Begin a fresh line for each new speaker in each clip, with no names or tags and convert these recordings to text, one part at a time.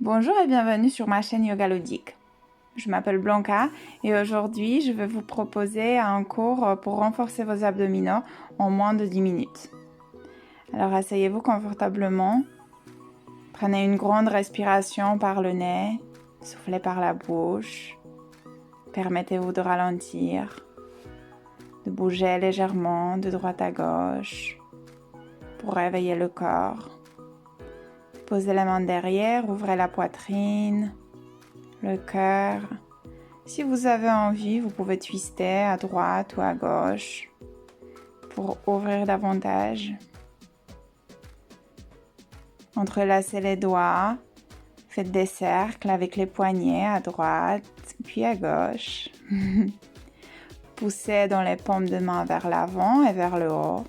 Bonjour et bienvenue sur ma chaîne Yoga Ludique. Je m'appelle Blanca et aujourd'hui je vais vous proposer un cours pour renforcer vos abdominaux en moins de 10 minutes. Alors asseyez-vous confortablement, prenez une grande respiration par le nez, soufflez par la bouche, permettez-vous de ralentir, de bouger légèrement de droite à gauche pour réveiller le corps. Posez les mains derrière, ouvrez la poitrine, le cœur. Si vous avez envie, vous pouvez twister à droite ou à gauche pour ouvrir davantage. Entrelacez les doigts, faites des cercles avec les poignets à droite puis à gauche. Poussez dans les paumes de main vers l'avant et vers le haut.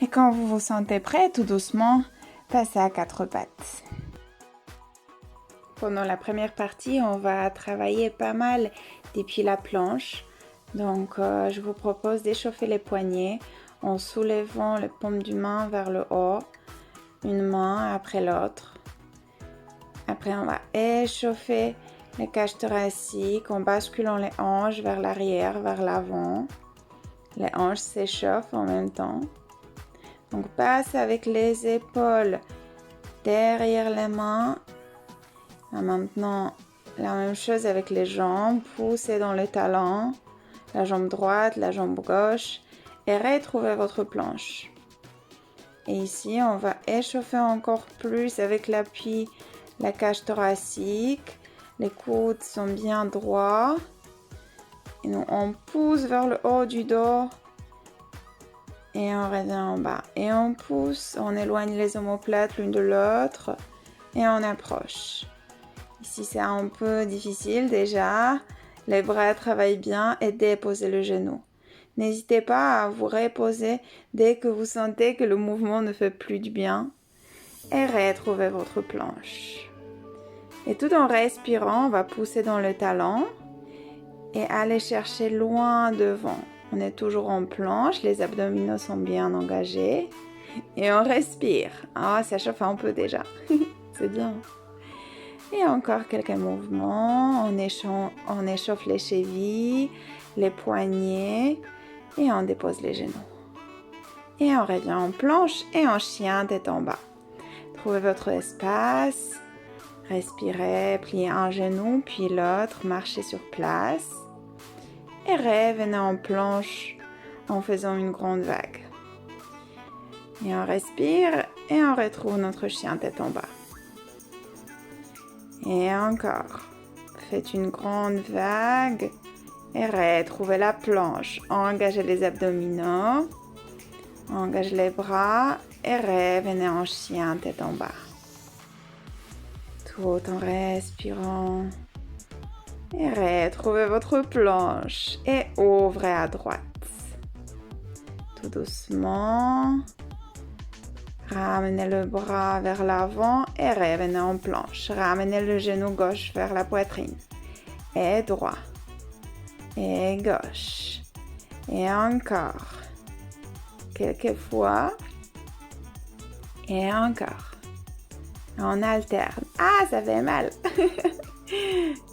Et quand vous vous sentez prêt, tout doucement, passez à quatre pattes. Pendant la première partie, on va travailler pas mal depuis la planche. Donc, je vous propose d'échauffer les poignets en soulevant les paumes du main vers le haut, une main après l'autre. Après, on va échauffer les cages thoraciques en basculant les hanches vers l'arrière, vers l'avant. Les hanches s'échauffent en même temps. Donc, passe avec les épaules derrière les mains. Et maintenant, la même chose avec les jambes. Poussez dans les talons, la jambe droite, la jambe gauche et retrouvez votre planche. Et ici, on va échauffer encore plus avec l'appui, la cage thoracique. Les coudes sont bien droits. Et nous, on pousse vers le haut du dos. Et on revient en bas. Et on pousse, on éloigne les omoplates l'une de l'autre. Et on approche. Ici, c'est un peu difficile déjà. Les bras travaillent bien et déposez le genou. N'hésitez pas à vous reposer dès que vous sentez que le mouvement ne fait plus du bien. Et retrouvez votre planche. Et tout en respirant, on va pousser dans le talon et aller chercher loin devant. On est toujours en planche, les abdominaux sont bien engagés. Et on respire. Ah, ça chauffe un peu déjà. C'est bien. Et encore quelques mouvements. On échauffe les chevilles, les poignets et on dépose les genoux. Et on revient en planche et en chien tête en bas. Trouvez votre espace. Respirez, pliez un genou puis l'autre, marchez sur place. Et revenez en planche en faisant une grande vague. Et on respire et on retrouve notre chien tête en bas. Et encore. Faites une grande vague et retrouvez la planche. Engagez les abdominaux. Engagez les bras et revenez en chien tête en bas. Tout en respirant. Et retrouvez votre planche et ouvrez à droite. Tout doucement. Ramenez le bras vers l'avant et revenez en planche. Ramenez le genou gauche vers la poitrine. Et droit. Et gauche. Et encore. Quelques fois. Et encore. On alterne. Ah, ça fait mal.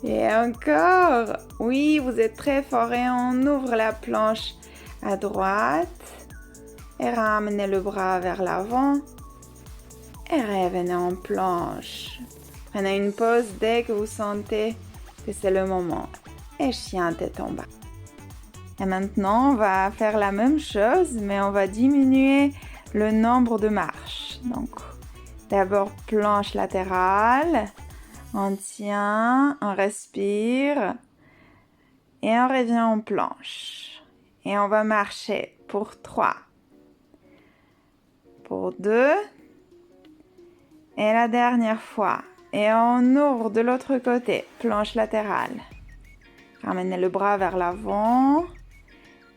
Et encore. Oui, vous êtes très fort et on ouvre la planche à droite. Et ramenez le bras vers l'avant. Et revenez en planche. Prenez une pause dès que vous sentez que c'est le moment. Et chien tête en bas. Et maintenant, on va faire la même chose, mais on va diminuer le nombre de marches. Donc, d'abord planche latérale. On tient, on respire. Et on revient en planche. Et on va marcher pour 3. Pour 2. Et la dernière fois. Et on ouvre de l'autre côté. Planche latérale. Ramenez le bras vers l'avant.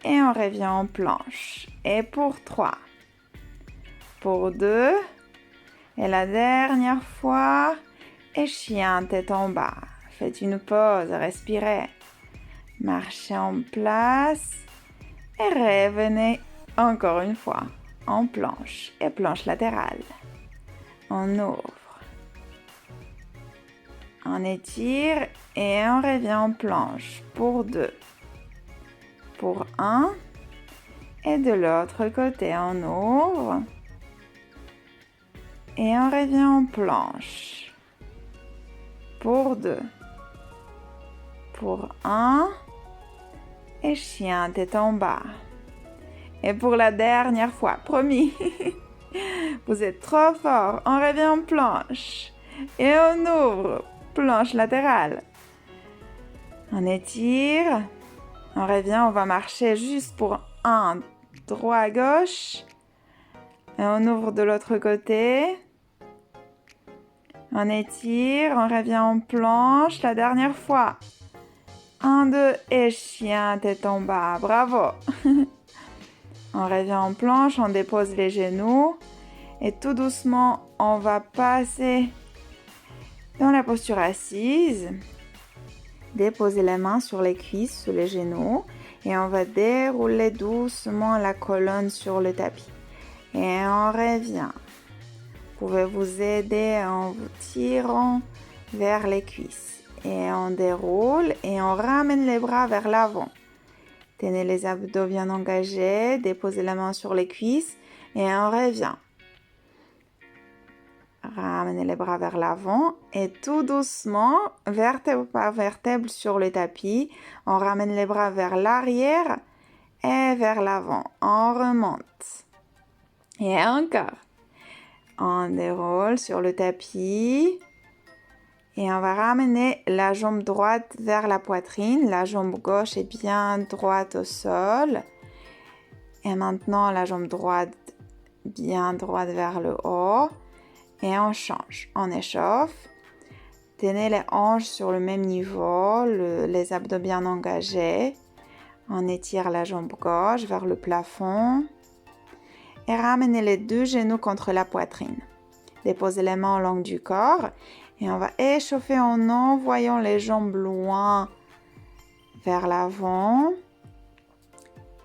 Et on revient en planche. Et pour 3. Pour 2. Et la dernière fois. Et chien tête en bas. Faites une pause. Respirez. Marchez en place. Et revenez encore une fois en planche. Et planche latérale. On ouvre. On étire et on revient en planche pour 2. Pour 1. Et de l'autre côté, on ouvre. Et on revient en planche. Pour 2. Pour 1. Et chien tête en bas. Et pour la dernière fois, promis. Vous êtes trop fort. On revient en planche. Et on ouvre. Planche latérale. On étire. On revient, on va marcher juste pour 1. Droit à gauche. Et on ouvre de l'autre côté. On étire. On revient en planche. La dernière fois. 1, 2 et chien tête en bas. Bravo. On revient en planche, on dépose les genoux et tout doucement, on va passer dans la posture assise. Déposer les mains sur les cuisses, sur les genoux et on va dérouler doucement la colonne sur le tapis. Et on revient. Vous pouvez vous aider en vous tirant vers les cuisses. Et on déroule et on ramène les bras vers l'avant. Tenez les abdos bien engagés, déposez la main sur les cuisses et on revient. Ramenez les bras vers l'avant et tout doucement, vertèbre par vertèbre sur le tapis, on ramène les bras vers l'arrière et vers l'avant. On remonte. Et encore. On déroule sur le tapis. Et on va ramener la jambe droite vers la poitrine. La jambe gauche est bien droite au sol. Et maintenant, la jambe droite bien droite vers le haut. Et on change. On échauffe. Tenez les hanches sur le même niveau. Les abdos bien engagés. On étire la jambe gauche vers le plafond. Et ramenez les 2 genoux contre la poitrine. Déposez les mains au long du corps. Et on va échauffer en envoyant les jambes loin vers l'avant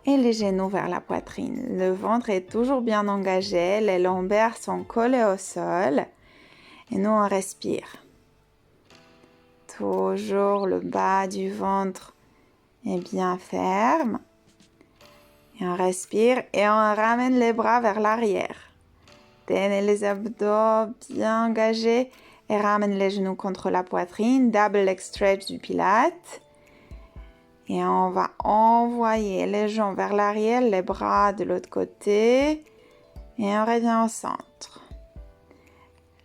et les genoux vers la poitrine. Le ventre est toujours bien engagé, les lombaires sont collés au sol et nous on respire. Toujours le bas du ventre est bien ferme. Et on respire et on ramène les bras vers l'arrière. Tenez les abdos bien engagés. Et ramène les genoux contre la poitrine, double leg stretch du pilate. Et on va envoyer les jambes vers l'arrière, les bras de l'autre côté. Et on revient au centre.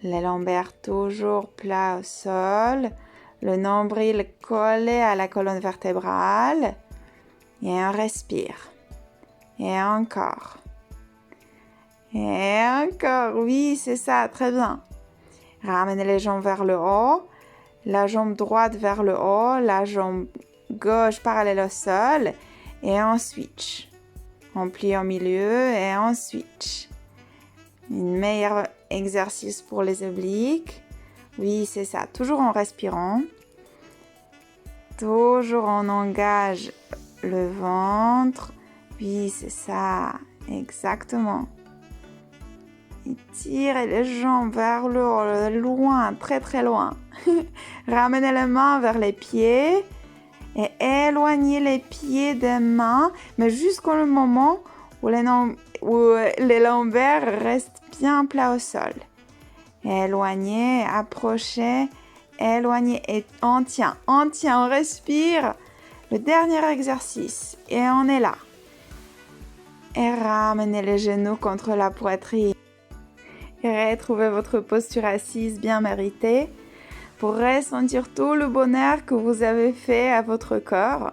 Les lombaires toujours plats au sol. Le nombril collé à la colonne vertébrale. Et on respire. Et encore. Et encore, oui, c'est ça, très bien. Ramenez les jambes vers le haut, la jambe droite vers le haut, la jambe gauche parallèle au sol et on switch. On plie au milieu et on switch. Un meilleur exercice pour les obliques. Oui, c'est ça. Toujours en respirant. Toujours on engage le ventre. Oui, c'est ça. Exactement. Tirez les jambes vers le haut, loin, très très loin. Ramenez les mains vers les pieds et éloignez les pieds des mains, mais jusqu'au moment où les lombaires restent bien plats au sol. Éloignez, approchez, éloignez et on tient, on respire. Le dernier exercice et on est là. Et ramenez les genoux contre la poitrine. Et retrouvez votre posture assise bien méritée pour ressentir tout le bonheur que vous avez fait à votre corps.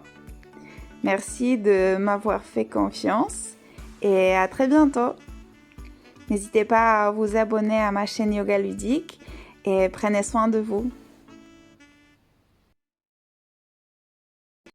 Merci de m'avoir fait confiance et à très bientôt. N'hésitez pas à vous abonner à ma chaîne Yoga Ludique et prenez soin de vous.